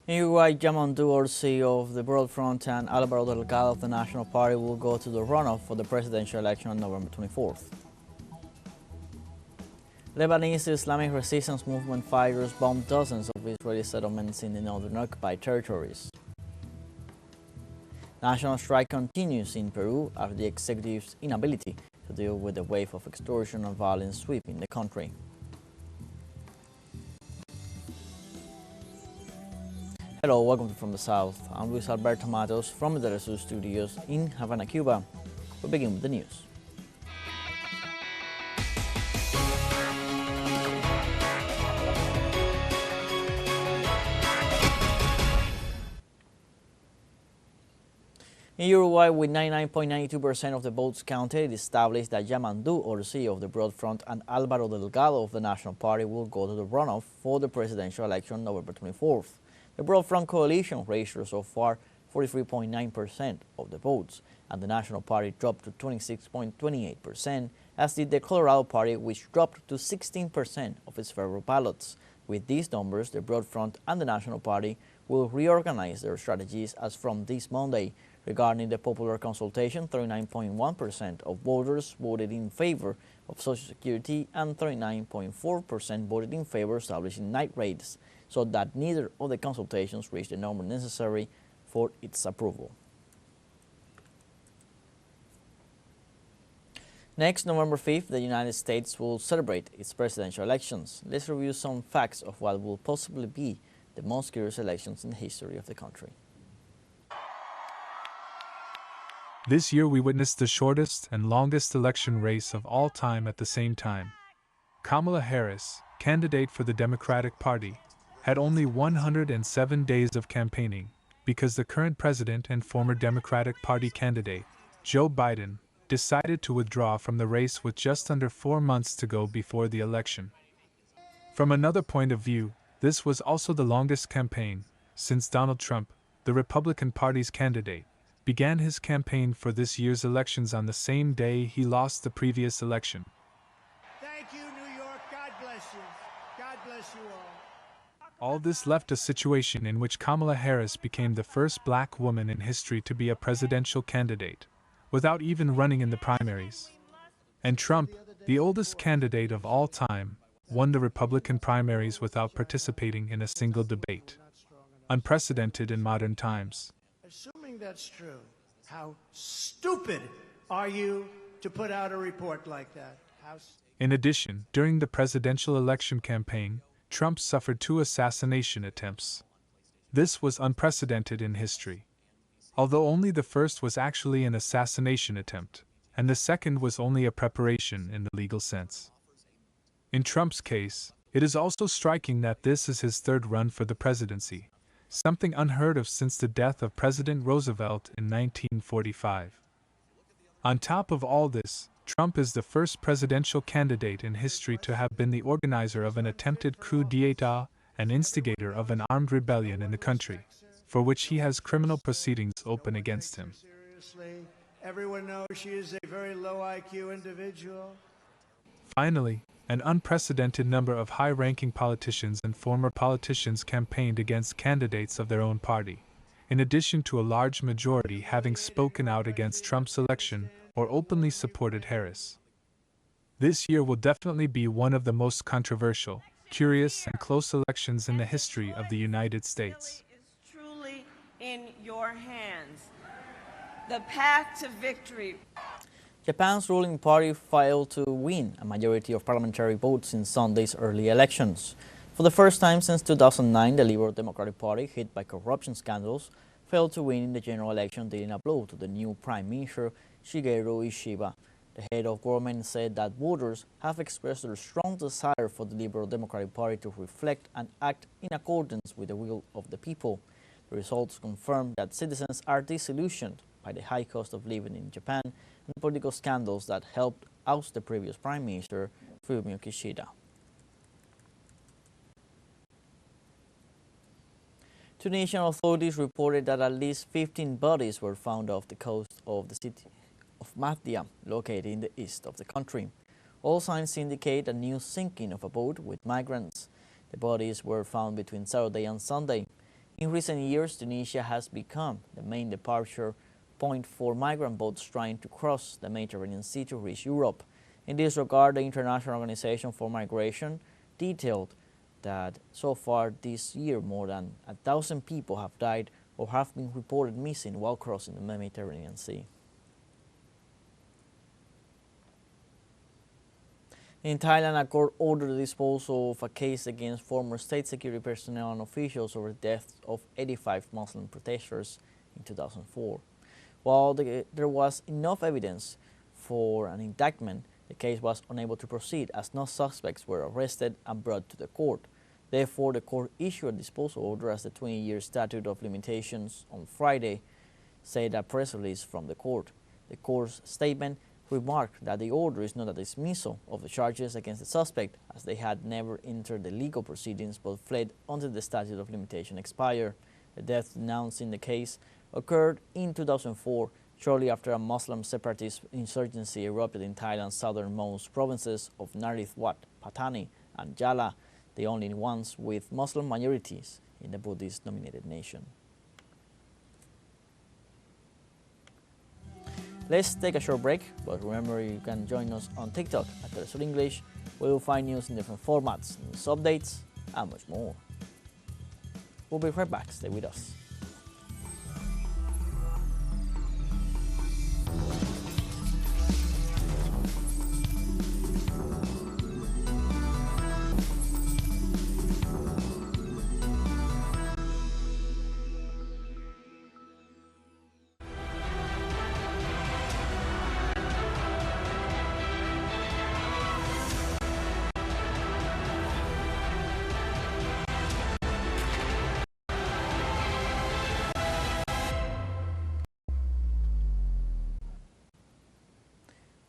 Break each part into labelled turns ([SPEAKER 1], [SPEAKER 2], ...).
[SPEAKER 1] In Uruguay, Yamandu Orsi of the Broad Front and Alvaro Delgado of the National Party will go to the runoff for the presidential election on November 24th. Lebanese Islamic Resistance Movement fighters bombed dozens of Israeli settlements in the northern occupied territories. National strike continues in Peru after the executive's inability to deal with the wave of extortion and violence sweeping the country. Hello, welcome to From the South. I'm Luis Alberto Matos from the teleSUR studios in Havana, Cuba. We begin with the news. In Uruguay, with 99.92% of the votes counted, it established that Yamandu Orsi of the Broad Front and Alvaro Delgado of the National Party will go to the runoff for the presidential election on November 24th. The Broad Front coalition registered so far 43.9% of the votes, and the National Party dropped to 26.28%, as did the Colorado Party, which dropped to 16% of its federal ballots. With these numbers, the Broad Front and the National Party will reorganize their strategies as from this Monday. Regarding the popular consultation, 39.1% of voters voted in favor of Social Security and 39.4% voted in favor of establishing night raids, so that neither of the consultations reached the number necessary for its approval. Next, November 5th, the United States will celebrate its presidential elections. Let's review some facts of what will possibly be the most curious elections in the history of the country.
[SPEAKER 2] This year we witnessed the shortest and longest election race of all time at the same time. Kamala Harris, candidate for the Democratic Party, had only 107 days of campaigning because the current president and former Democratic Party candidate, Joe Biden, decided to withdraw from the race with just under 4 months to go before the election. From another point of view, this was also the longest campaign since Donald Trump, the Republican Party's candidate, began his campaign for this year's elections on the same day he lost the previous election.
[SPEAKER 3] Thank you, New York. God bless you. God bless you all.
[SPEAKER 2] All this left a situation in which Kamala Harris became the first black woman in history to be a presidential candidate, without even running in the primaries. And Trump, the oldest candidate of all time, won the Republican primaries without participating in a single debate. Unprecedented in modern times.
[SPEAKER 3] Assuming that's true, how stupid are you to put out a report like that?
[SPEAKER 2] In addition, during the presidential election campaign, Trump suffered 2 assassination attempts. This was unprecedented in history. Although only the first was actually an assassination attempt, and the second was only a preparation in the legal sense. In Trump's case, it is also striking that this is his 3rd run for the presidency, something unheard of since the death of President Roosevelt in 1945. On top of all this, Trump is the first presidential candidate in history to have been the organizer of an attempted coup d'état and instigator of an armed rebellion in the country, for which he has criminal proceedings open against him.
[SPEAKER 3] Seriously, everyone knows she is a very low IQ individual.
[SPEAKER 2] Finally, an unprecedented number of high-ranking politicians and former politicians campaigned against candidates of their own party, in addition to a large majority having spoken out against Trump's election or openly supported Harris. This year will definitely be one of the most controversial, curious, and close elections in the history of the United States.
[SPEAKER 4] Is truly in your hands. The path to victory.
[SPEAKER 1] Japan's ruling party failed to win a majority of parliamentary votes in Sunday's early elections. For the first time since 2009, the Liberal Democratic Party, hit by corruption scandals, failed to win in the general election, dealing a blow to the new Prime Minister Shigeru Ishiba. The head of government said that voters have expressed their strong desire for the Liberal Democratic Party to reflect and act in accordance with the will of the people. The results confirm that citizens are disillusioned by the high cost of living in Japan and the political scandals that helped oust the previous Prime Minister, Fumio Kishida. Tunisian authorities reported that at least 15 bodies were found off the coast of the city of Mahdia, located in the east of the country. All signs indicate a new sinking of a boat with migrants. The bodies were found between Saturday and Sunday. In recent years, Tunisia has become the main departure point for migrant boats trying to cross the Mediterranean Sea to reach Europe. In this regard, the International Organization for Migration detailed that so far this year more than 1,000 people have died or have been reported missing while crossing the Mediterranean Sea. In Thailand, a court ordered the disposal of a case against former state security personnel and officials over the deaths of 85 Muslim protesters in 2004. While there was enough evidence for an indictment, the case was unable to proceed as no suspects were arrested and brought to the court. Therefore, the court issued a disposal order as the 20-year statute of limitations on Friday, said a press release from the court. The court's statement remarked that the order is not a dismissal of the charges against the suspect, as they had never entered the legal proceedings but fled until the statute of limitation expired. The death announced in the case occurred in 2004, shortly after a Muslim separatist insurgency erupted in Thailand's southernmost provinces of Narithiwat, Pattani, and Jala, the only ones with Muslim minorities in the Buddhist-dominated nation. Let's take a short break, but remember you can join us on TikTok at teleSUR English, where you'll find news in different formats, news updates, and much more. We'll be right back. Stay with us.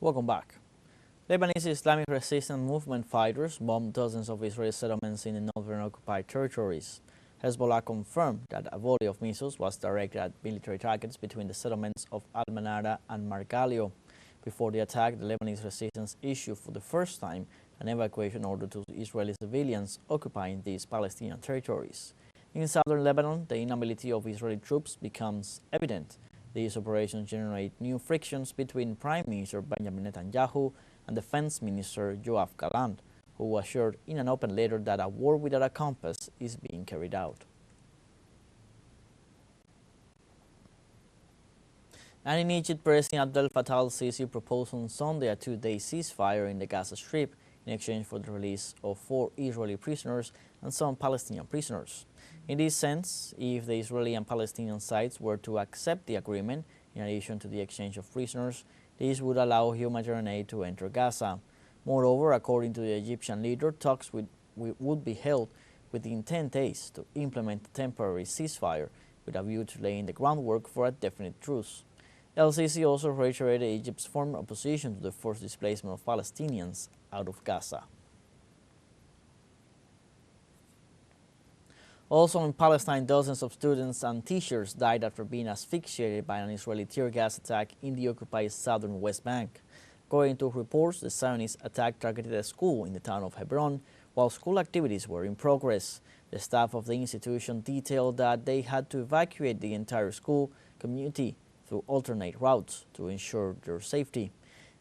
[SPEAKER 1] Welcome back. Lebanese Islamic resistance movement fighters bombed dozens of Israeli settlements in the northern occupied territories. Hezbollah confirmed that a volley of missiles was directed at military targets between the settlements of Al-Manara and Margalio. Before the attack, the Lebanese resistance issued for the first time an evacuation order to Israeli civilians occupying these Palestinian territories. In southern Lebanon, the inability of Israeli troops becomes evident. These operations generate new frictions between Prime Minister Benjamin Netanyahu and Defense Minister Yoav Gallant, who assured in an open letter that a war without a compass is being carried out. And in Egypt, President Abdel Fattah al-Sisi proposed on Sunday a two-day ceasefire in the Gaza Strip in exchange for the release of 4 Israeli prisoners and some Palestinian prisoners. In this sense, if the Israeli and Palestinian sides were to accept the agreement, in addition to the exchange of prisoners, this would allow humanitarian aid to enter Gaza. Moreover, according to the Egyptian leader, talks would be held within 10 days to implement a temporary ceasefire with a view to laying the groundwork for a definite truce. El-Sisi also reiterated Egypt's firm opposition to the forced displacement of Palestinians out of Gaza. Also in Palestine, dozens of students and teachers died after being asphyxiated by an Israeli tear gas attack in the occupied southern West Bank. According to reports, the Zionist attack targeted a school in the town of Hebron while school activities were in progress. The staff of the institution detailed that they had to evacuate the entire school community through alternate routes to ensure their safety.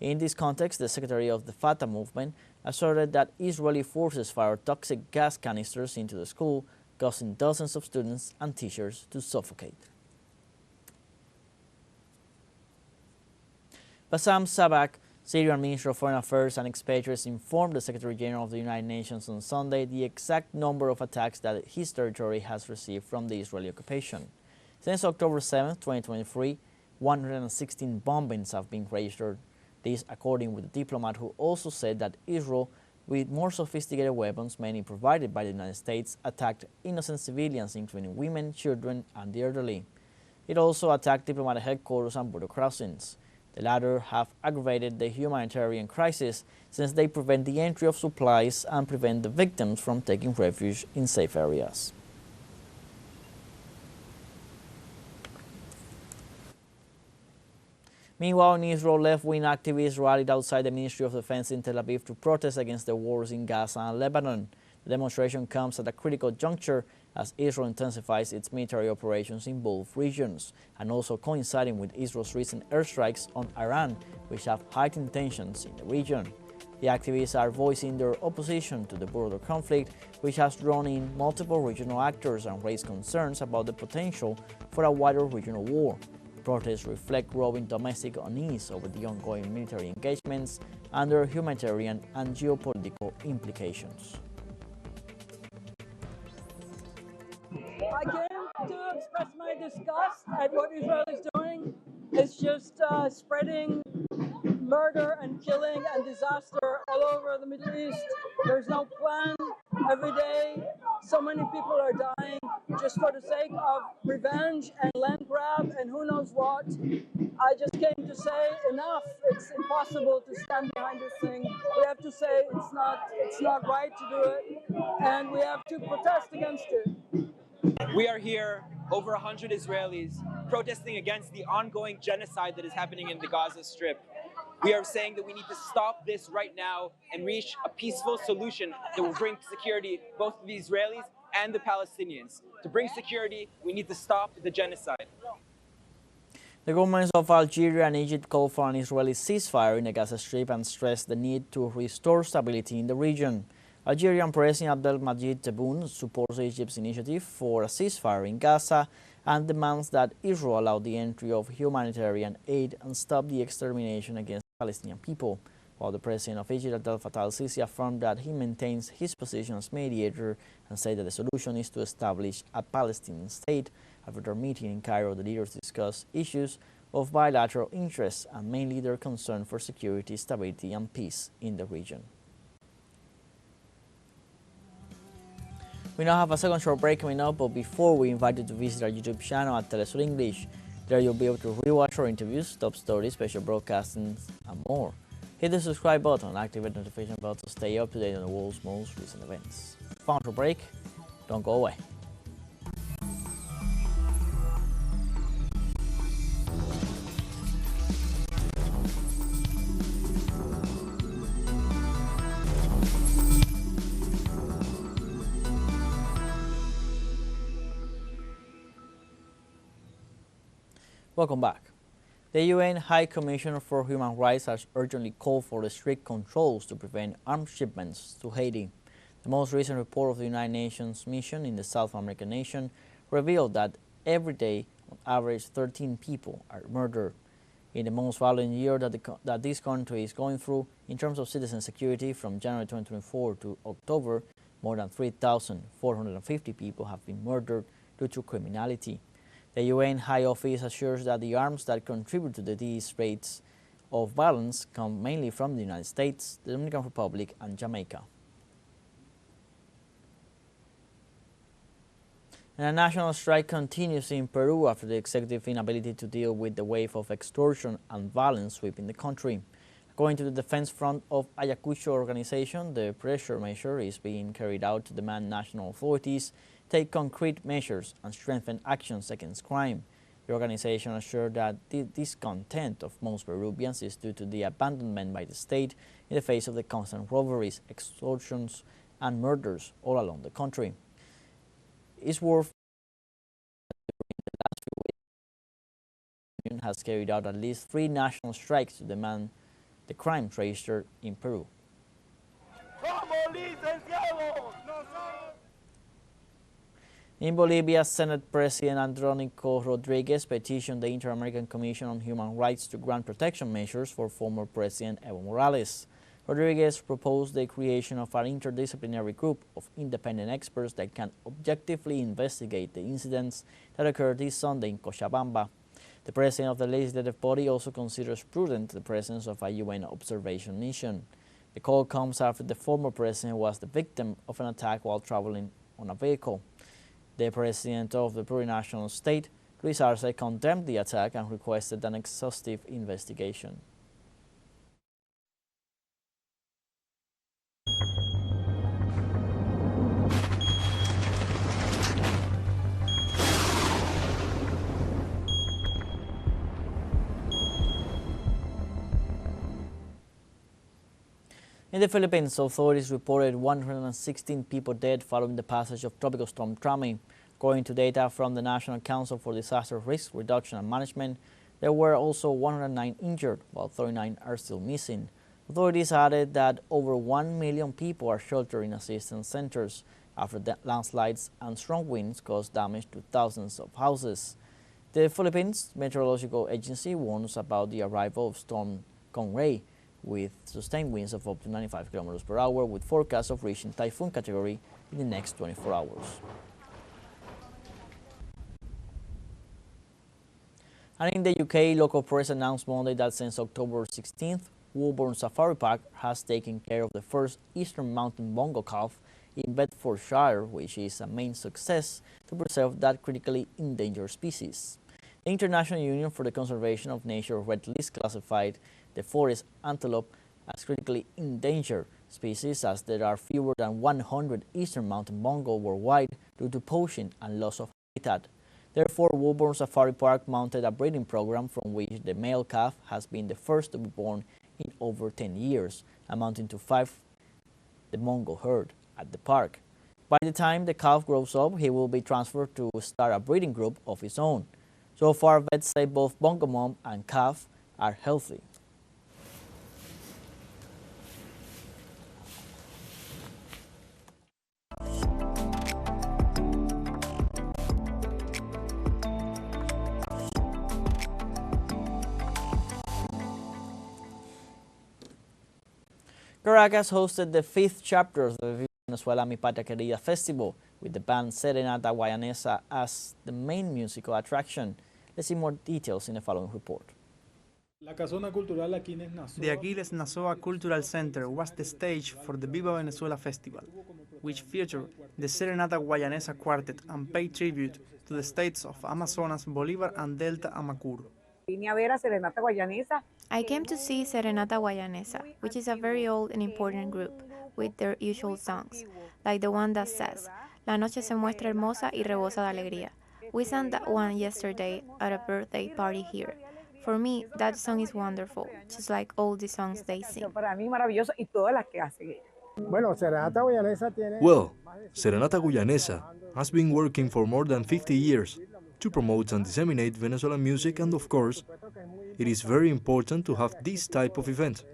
[SPEAKER 1] In this context, the secretary of the Fatah movement asserted that Israeli forces fired toxic gas canisters into the school, causing dozens of students and teachers to suffocate. Bassam Sabak, Syrian Minister of Foreign Affairs and Expatriates, informed the Secretary General of the United Nations on Sunday the exact number of attacks that his territory has received from the Israeli occupation. Since October 7, 2023, 116 bombings have been registered. This according with the diplomat, who also said that Israel, with more sophisticated weapons, many provided by the United States, attacked innocent civilians, including women, children, and the elderly. It also attacked diplomatic headquarters and border crossings. The latter have aggravated the humanitarian crisis since they prevent the entry of supplies and prevent the victims from taking refuge in safe areas. Meanwhile, in Israel, left-wing activists rallied outside the Ministry of Defense in Tel Aviv to protest against the wars in Gaza and Lebanon. The demonstration comes at a critical juncture as Israel intensifies its military operations in both regions, and also coinciding with Israel's recent airstrikes on Iran, which have heightened tensions in the region. The activists are voicing their opposition to the border conflict, which has drawn in multiple regional actors and raised concerns about the potential for a wider regional war. Protests reflect growing domestic unease over the ongoing military engagements and their humanitarian and geopolitical implications.
[SPEAKER 5] I came to express my disgust at what Israel is doing. It's just spreading murder and killing and disaster all over the Middle East. There's no plan. Every day, so many people are dying just for the sake of revenge and land grab and who knows what. I just came to say enough. It's impossible to stand behind this thing. We have to say it's not right to do it, and we have to protest against it.
[SPEAKER 6] We are here, over 100 Israelis, protesting against the ongoing genocide that is happening in the Gaza Strip. We are saying that we need to stop this right now and reach a peaceful solution that will bring security both to the Israelis and the Palestinians. To bring security, we need to stop the genocide.
[SPEAKER 1] The governments of Algeria and Egypt called for an Israeli ceasefire in the Gaza Strip and stressed the need to restore stability in the region. Algerian President Abdelmadjid Tebboune supports Egypt's initiative for a ceasefire in Gaza and demands that Israel allow the entry of humanitarian aid and stop the extermination against Palestinian people, while the President of Egypt, Abdel Fattah al-Sisi, affirmed that he maintains his position as mediator and said that the solution is to establish a Palestinian state. After their meeting in Cairo, the leaders discussed issues of bilateral interest and mainly their concern for security, stability and peace in the region. We now have a second short break coming up, but before we invite you to visit our YouTube channel at teleSUR English. There you'll be able to rewatch our interviews, top stories, special broadcastings, and more. Hit the subscribe button and activate the notification bell to stay up to date on the world's most recent events. Final short break, don't go away. Welcome back. The UN High Commissioner for Human Rights has urgently called for strict controls to prevent arms shipments to Haiti. The most recent report of the United Nations mission in the South American nation revealed that every day, on average, 13 people are murdered. In the most violent year that this country is going through in terms of citizen security, from January 2024 to October, more than 3,450 people have been murdered due to criminality. The UN High Office assures that the arms that contribute to these rates of violence come mainly from the United States, the Dominican Republic, and Jamaica. And a national strike continues in Peru after the executive inability to deal with the wave of extortion and violence sweeping the country. According to the Defense Front of Ayacucho organization, the pressure measure is being carried out to demand national authorities take concrete measures and strengthen actions against crime. The organization assured that the discontent of most Peruvians is due to the abandonment by the state in the face of the constant robberies, extortions, and murders all along the country. It's worth during the last few weeks, the union has carried out at least 3 national strikes to demand the crime registered in Peru. In Bolivia, Senate President Andrónico Rodríguez petitioned the Inter-American Commission on Human Rights to grant protection measures for former President Evo Morales. Rodríguez proposed the creation of an interdisciplinary group of independent experts that can objectively investigate the incidents that occurred this Sunday in Cochabamba. The president of the legislative body also considers prudent the presence of a UN observation mission. The call comes after the former president was the victim of an attack while traveling on a vehicle. The president of the plurinational state, Luis Arce, condemned the attack and requested an exhaustive investigation. In the Philippines, authorities reported 116 people dead following the passage of Tropical Storm Trami. According to data from the National Council for Disaster Risk Reduction and Management, there were also 109 injured, while 39 are still missing. Authorities added that over 1 million people are sheltered in assistance centers after the landslides and strong winds caused damage to thousands of houses. The Philippines Meteorological Agency warns about the arrival of Storm Conray, with sustained winds of up to 95 km per hour, with forecasts of reaching typhoon category in the next 24 hours. And in the UK, local press announced Monday that since October 16th, Woburn Safari Park has taken care of the first eastern mountain bongo calf in Bedfordshire, which is a main success to preserve that critically endangered species. The International Union for the Conservation of Nature Red List classified the forest antelope as critically endangered species, as there are fewer than 100 eastern mountain bongo worldwide due to poaching and loss of habitat. Therefore, Woburn Safari Park mounted a breeding program from which the male calf has been the first to be born in over 10 years, amounting to 5 the bongo herd at the park. By the time the calf grows up, he will be transferred to start a breeding group of his own. So far, vets say both bongo mom and calf are healthy. Caracas hosted the 5th chapter of the Viva Venezuela Mi Patria Querida festival, with the band Serenata Guayanesa as the main musical attraction. Let's see more details in the following report.
[SPEAKER 7] The Aquiles Nazoa Cultural Center was the stage for the Viva Venezuela festival, which featured the Serenata Guayanesa Quartet and paid tribute to the states of Amazonas, Bolívar, and Delta Amacuro.
[SPEAKER 8] I came to see Serenata Guayanesa, which is a very old and important group, with their usual songs, like the one that says, La noche se muestra hermosa y rebosa de alegría. We sang that one yesterday at a birthday party here. For me, that song is wonderful, just like all the songs they sing.
[SPEAKER 9] Well, Serenata Guayanesa has been working for more than 50 years to promote and disseminate Venezuelan music, and of course, it is very important to have this type of event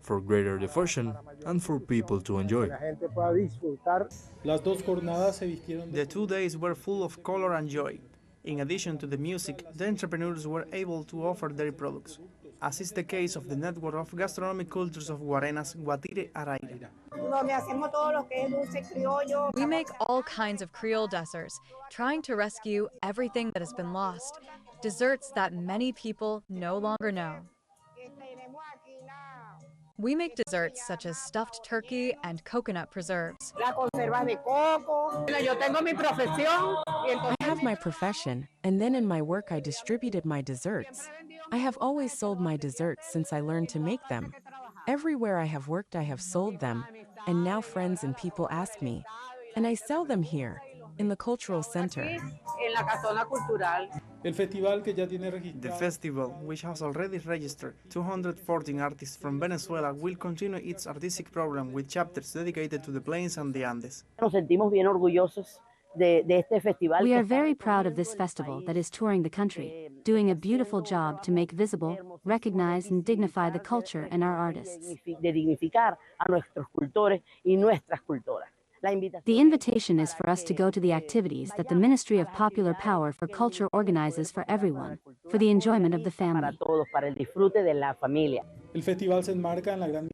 [SPEAKER 9] for greater diffusion and for people to enjoy.
[SPEAKER 7] The 2 days were full of color and joy. In addition to the music, the entrepreneurs were able to offer their products, as is the case of the network of gastronomic cultures of Guarenas, Guatire Araira.
[SPEAKER 10] We make all kinds of Creole desserts, trying to rescue everything that has been lost, desserts that many people no longer know. We make desserts such as stuffed turkey and coconut preserves.
[SPEAKER 11] I have my profession, and then in my work I distributed my desserts. I have always sold my desserts since I learned to make them. Everywhere I have worked I have sold them, and now friends and people ask me, and I sell them here, in the cultural center.
[SPEAKER 7] The festival, which has already registered 214 artists from Venezuela, will continue its artistic program with chapters dedicated to the plains and the Andes.
[SPEAKER 12] We are very proud of this festival that is touring the country, doing a beautiful job to make visible, recognize and dignify the culture and our artists. The invitation is for us to go to the activities that the Ministry of Popular Power for Culture organizes for everyone, for the enjoyment of the family.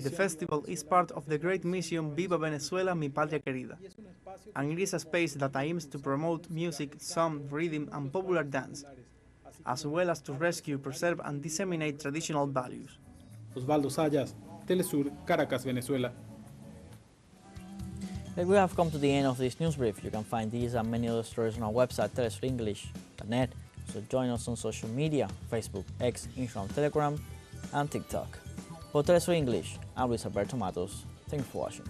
[SPEAKER 7] The festival is part of the great mission Viva Venezuela Mi Patria Querida, and it is a space that aims to promote music, song, rhythm, and popular dance, as well as to rescue, preserve, and disseminate traditional values.
[SPEAKER 13] Osvaldo Sayas, teleSUR, Caracas, Venezuela.
[SPEAKER 1] We have come to the end of this news brief. You can find these and many other stories on our website, telesurenglish.net. So join us on social media, Facebook, X, Instagram, Telegram, and TikTok. For telesur English, I'm Luis Alberto Matos. Thanks for watching.